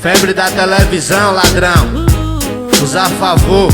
Febre da televisão, ladrão, usa a favor.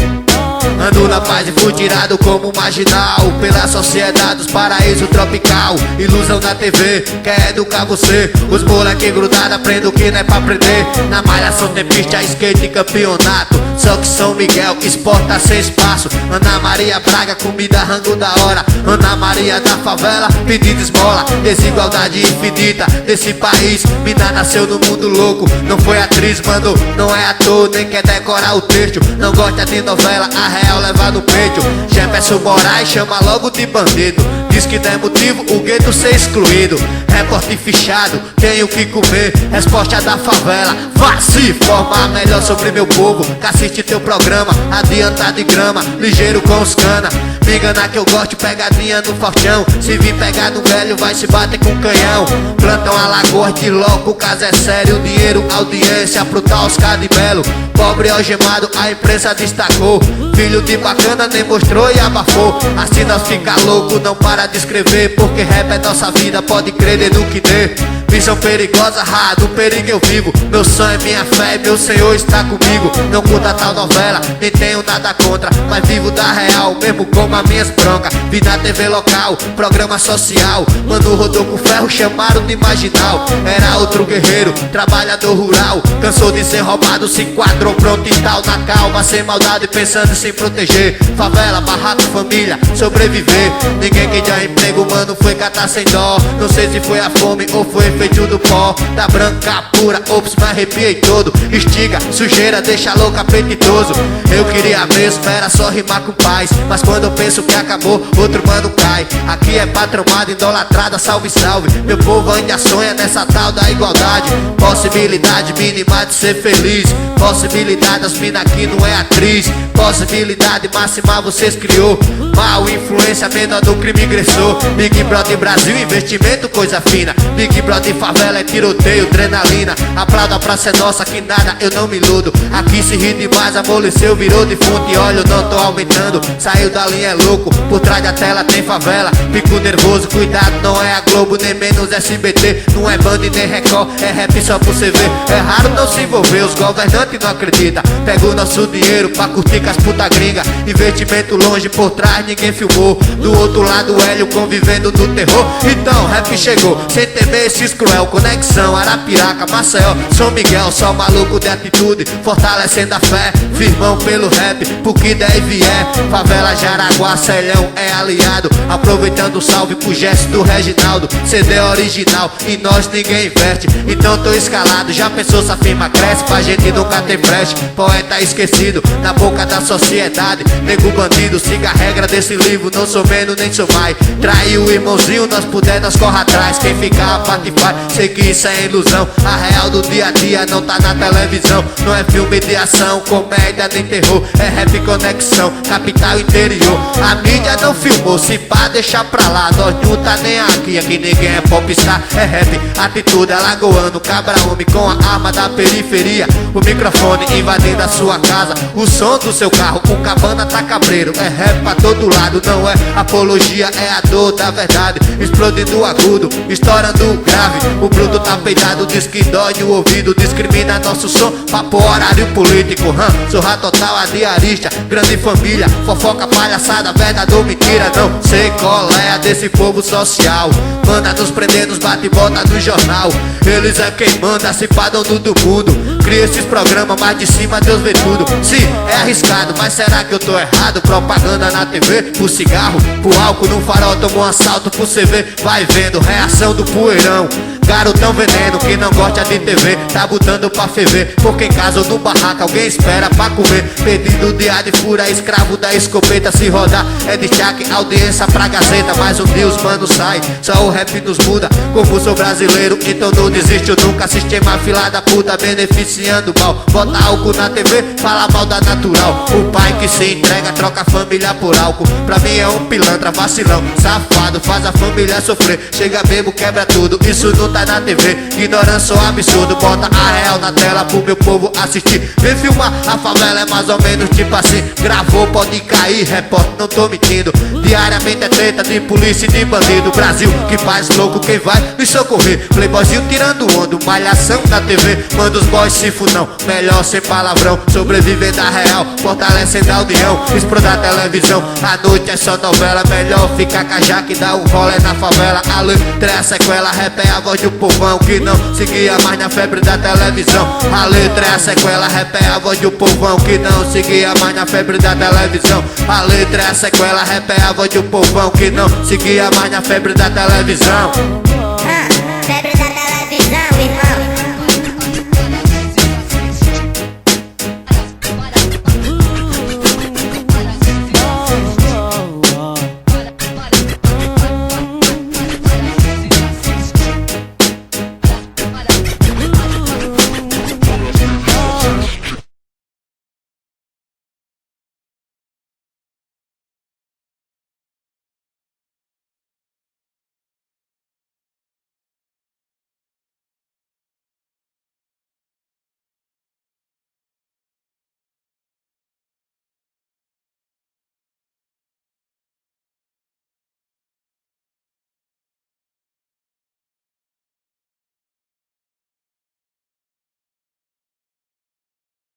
Ando na paz e fui tirado como marginal pela sociedade dos paraísos tropical. Ilusão da TV, quer educar você. Os moleque grudado aprendem o que não é pra aprender. Na malhação tem pista, skate e campeonato. Só que São Miguel exporta sem espaço. Ana Maria Braga, comida rango da hora. Ana Maria da favela, pedindo esmola. Desigualdade infinita desse país. Mina nasceu no mundo louco, não foi atriz, mano, não é ator, nem quer decorar o texto. Não gosta de novela, a real leva no peito. Jefferson Moraes chama logo de bandido. Diz que não é motivo o gueto ser excluído. Recorte fichado, tenho que comer. Resposta da favela, vá se formar melhor sobre meu povo. Que assiste teu programa, adiantado de grama, ligeiro com os cana. Me engana que eu gosto de pegadinha no fortão. Se vir pegar no velho, vai se bater com canhão. Plantam alagoas de louco, o caso é sério. Dinheiro, audiência pro tal Oscar de Belo. Pobre algemado, a imprensa destacou. Filho de bacana nem mostrou e abafou. Assim nós fica louco, não para de escrever. Porque rap é nossa vida, pode crer no que dê. Missão perigosa, do perigo eu vivo. Meu sonho é minha fé e meu Senhor está comigo. Não curta tal novela, nem tenho nada contra, mas vivo da real, mesmo com as minhas broncas. Vi na TV local, programa social. Mano rodou com ferro, chamaram de marginal. Era outro guerreiro, trabalhador rural. Cansou de ser roubado, se enquadrou pronto e tal. Na calma, sem maldade, pensando em se proteger. Favela, barraco, família, sobreviver. Ninguém que dá emprego, mano, foi catar sem dó. Não sei se foi a fome ou foi feito do pó. Da branca pura, ops, me arrepiei todo. Estiga, sujeira, deixa louca, apetitoso. Eu queria mesmo, era só rimar com paz. Mas quando eu penso que acabou, outro mano cai. Aqui é patromada, idolatrada, salve, salve. Meu povo ainda sonha nessa tal da igualdade. Possibilidade mínima de ser feliz. Possibilidade, as mina aqui não é atriz. Possibilidade máxima vocês criou. Mal influência, menor do crime ingressou. Big Brother Brasil, investimento, coisa fina. Big Brother favela é tiroteio, adrenalina. Aplauda a praça é nossa, que nada eu não me iludo. Aqui se ri demais, amoleceu, virou defunto. E olha, eu não tô aumentando, saiu da linha, é louco. Por trás da tela tem favela, fico nervoso, cuidado, não é a Globo, nem menos SBT. Não é Band nem Record, é rap só pra você ver. É raro não se envolver, os governantes não acreditam. Pega o nosso dinheiro pra curtir com as puta gringa. Investimento longe, por trás ninguém filmou. Do outro lado o Hélio convivendo no terror. Então rap chegou, sem temer esses cruel. Conexão, Arapiraca, Maceió, São Miguel. Só maluco de atitude, fortalecendo a fé. Firmão pelo rap, por que der e vier. Favela, Jaraguá, Celhão é aliado. Aproveitando o salve pro gesto do Reginaldo. CD original e nós ninguém investe. Então tô escalado, já pensou se a firma cresce? Pra gente nunca ter flash. Poeta esquecido, na boca da sociedade. Nego bandido, siga a regra desse livro. Não sou menos nem sou mais. Traiu o irmãozinho, nós puder, nós corre atrás. Quem ficar patifar, sei que isso é ilusão. A real do dia a dia não tá na televisão. Não é filme de ação, comédia nem terror. É rap conexão, capital interior. A mídia não filmou, se pá deixar pra lá. Nós não tá nem aqui, aqui ninguém é popstar. É rap, atitude, alagoano, cabra homem com a arma da periferia. O microfone invadindo a sua casa. O som do seu carro, o cabana tá cabreiro. É rap pra todo lado, não é apologia, é a dor da verdade. Explodindo agudo, estourando o grave. O bruto tá peidado, diz que dói o ouvido. Discrimina nosso som, papo horário político. Zorra total, a diarista, grande família. Fofoca, palhaçada, verdade ou mentira. Não sei qual é a desse povo social. Manda nos prender, nos bate e bota no jornal. Eles é quem manda, se pá dono do mundo. Cria esses programas, mas de cima Deus vê tudo. Sim, é arriscado, mas será que eu tô errado? Propaganda na TV, pro cigarro, pro álcool. No farol tomou um assalto pro CV. Vai vendo, reação do poeirão. Garotão veneno, que não gosta de TV, tá botando pra ferver. Porque em casa ou no barraco alguém espera pra comer. Pedido de ar de fura, escravo da escopeta. Se rodar é destaque, audiência pra gazeta. Mas um dia os manos sai, só o rap nos muda. Como sou brasileiro, então não desisto nunca. Sistema fila da puta, beneficiando mal. Bota álcool na TV, fala mal da natural. O pai que se entrega, troca a família por álcool. Pra mim é um pilantra, vacilão, safado, faz a família sofrer. Chega bebo, quebra tudo, isso não tá na TV. Ignorância ou absurdo, bota a real na tela pro meu povo assistir. Vem filmar, a favela é mais ou menos tipo assim. Gravou, pode cair, repórter, não tô mentindo. Diariamente é treta de polícia e de bandido. Brasil que faz louco quem vai nos socorrer. Playboyzinho tirando onda, malhação na TV. Manda os boys se funão, melhor sem palavrão. Sobreviver da real, fortalecendo a união. Explorar a televisão, a noite é só novela. Melhor ficar com a Jaque, dar um rolê na favela. A letra é a sequela, rap é a voz do povão que não seguia mais na febre da televisão. A letra é a sequela, rap é a voz do povão que não seguia mais na febre da televisão. A letra é a sequela, rap é a voz do povão que não seguia mais na febre da televisão.